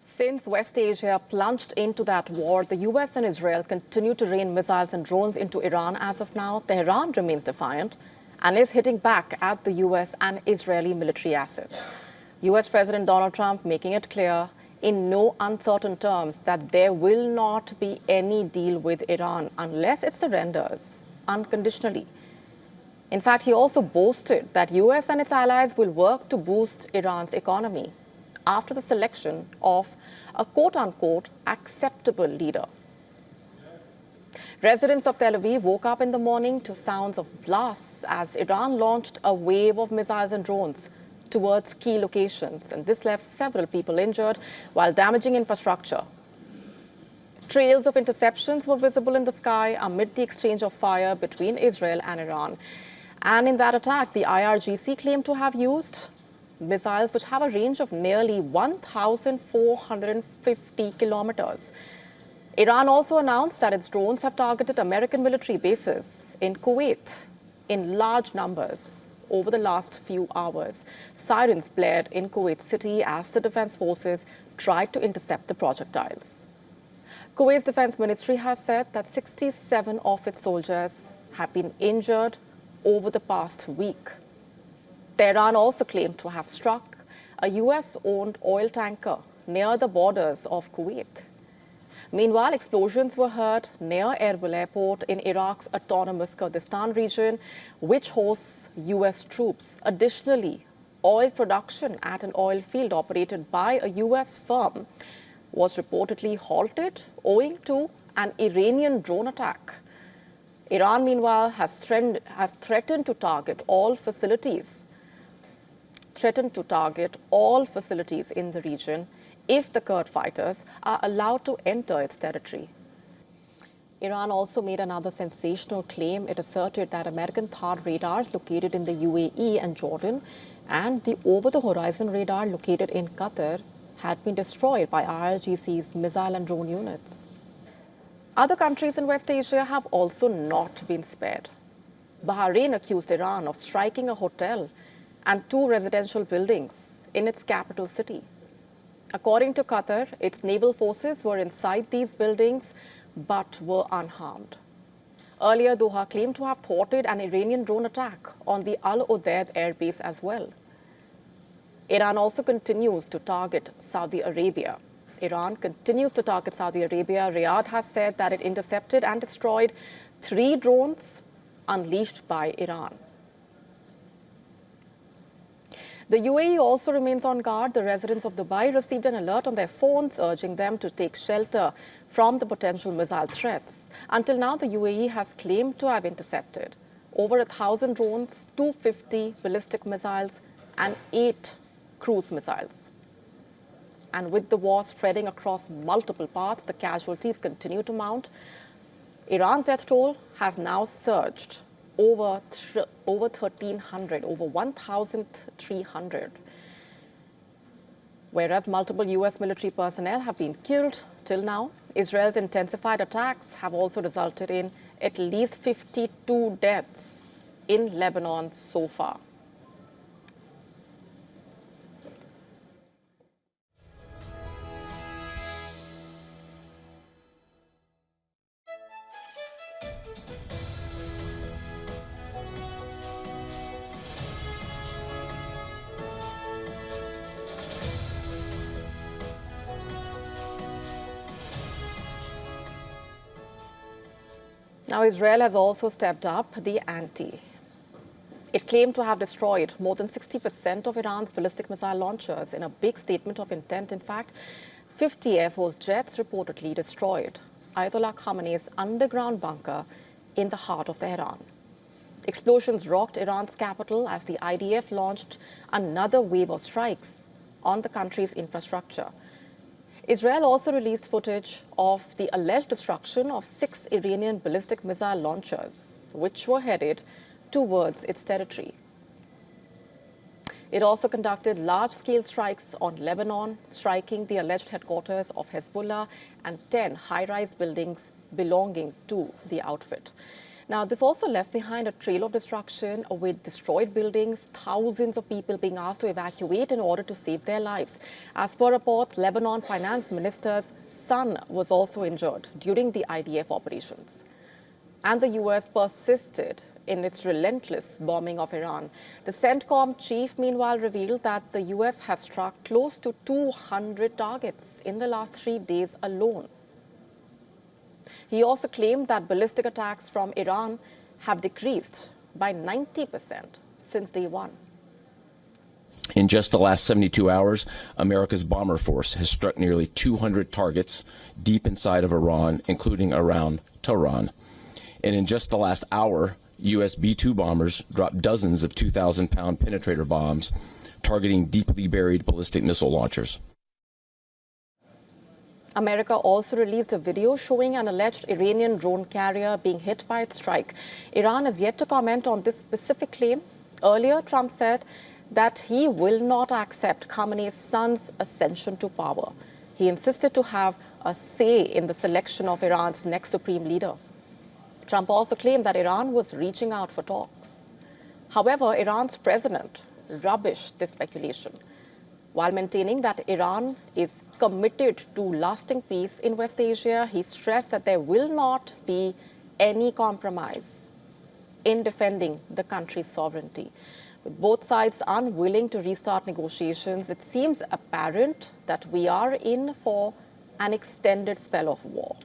Since West Asia plunged into that war, the U.S. and Israel continue to rain missiles and drones into Iran as of now. Tehran remains defiant and is hitting back at the U.S. and Israeli military assets. U.S. President Donald Trump making it clear in no uncertain terms that there will not be any deal with Iran unless it surrenders unconditionally. In fact, he also boasted that U.S. and its allies will work to boost Iran's economy after the selection of a quote-unquote acceptable leader. Residents of Tel Aviv woke up in the morning to sounds of blasts as Iran launched a wave of missiles and drones towards key locations, and this left several people injured while damaging infrastructure. Trails of interceptions were visible in the sky amid the exchange of fire between Israel and Iran. And in that attack, the IRGC claimed to have used missiles which have a range of nearly 1,450 kilometers. Iran also announced that its drones have targeted American military bases in Kuwait in large numbers over the last few hours. Sirens blared in Kuwait City as the defense forces tried to intercept the projectiles. Kuwait's defense ministry has said that 67 of its soldiers have been injured over the past week. Tehran also claimed to have struck a U.S.-owned oil tanker near the borders of Kuwait. Meanwhile, explosions were heard near Erbil Airport in Iraq's autonomous Kurdistan region, which hosts U.S. troops. Additionally, oil production at an oil field operated by a U.S. firm was reportedly halted owing to an Iranian drone attack. Iran, meanwhile, has threatened to target all facilities in the region if the Kurd fighters are allowed to enter its territory. Iran also made another sensational claim. It asserted that American THAAD radars located in the UAE and Jordan and the over-the-horizon radar located in Qatar had been destroyed by IRGC's missile and drone units. Other countries in West Asia have also not been spared. Bahrain accused Iran of striking a hotel and 2 residential buildings in its capital city. According to Qatar, its naval forces were inside these buildings but were unharmed. Earlier, Doha claimed to have thwarted an Iranian drone attack on the Al Udeid airbase as well. Iran also continues to target Saudi Arabia. Riyadh has said that it intercepted and destroyed 3 drones unleashed by Iran. The UAE also remains on guard. The residents of Dubai received an alert on their phones urging them to take shelter from the potential missile threats. Until now, the UAE has claimed to have intercepted over 1,000 drones, 250 ballistic missiles, and 8 cruise missiles. And with the war spreading across multiple parts, the casualties continue to mount. Iran's death toll has now surged over 1,300, whereas multiple U.S. military personnel have been killed till now. Israel's intensified attacks have also resulted in at least 52 deaths in Lebanon so far. Now, Israel has also stepped up the ante. It claimed to have destroyed more than 60% of Iran's ballistic missile launchers in a big statement of intent. In fact, 50 Air Force jets reportedly destroyed Ayatollah Khamenei's underground bunker in the heart of Tehran. Explosions rocked Iran's capital as the IDF launched another wave of strikes on the country's infrastructure. Israel also released footage of the alleged destruction of 6 Iranian ballistic missile launchers, which were headed towards its territory. It also conducted large-scale strikes on Lebanon, striking the alleged headquarters of Hezbollah and 10 high-rise buildings belonging to the outfit. Now, this also left behind a trail of destruction with destroyed buildings, thousands of people being asked to evacuate in order to save their lives. As per reports, Lebanon finance minister's son was also injured during the IDF operations. And the U.S. persisted in its relentless bombing of Iran. The CENTCOM chief, meanwhile, revealed that the U.S. has struck close to 200 targets in the last 3 days alone. He also claimed that ballistic attacks from Iran have decreased by 90% since day one. In just the last 72 hours, America's bomber force has struck nearly 200 targets deep inside of Iran, including around Tehran. And in just the last hour, U.S. B-2 bombers dropped dozens of 2,000-pound penetrator bombs targeting deeply buried ballistic missile launchers. America also released a video showing an alleged Iranian drone carrier being hit by its strike. Iran has yet to comment on this specific claim. Earlier, Trump said that he will not accept Khamenei's son's ascension to power. He insisted to have a say in the selection of Iran's next supreme leader. Trump also claimed that Iran was reaching out for talks. However, Iran's president rubbished this speculation. While maintaining that Iran is committed to lasting peace in West Asia, he stressed that there will not be any compromise in defending the country's sovereignty. With both sides unwilling to restart negotiations, it seems apparent that we are in for an extended spell of war.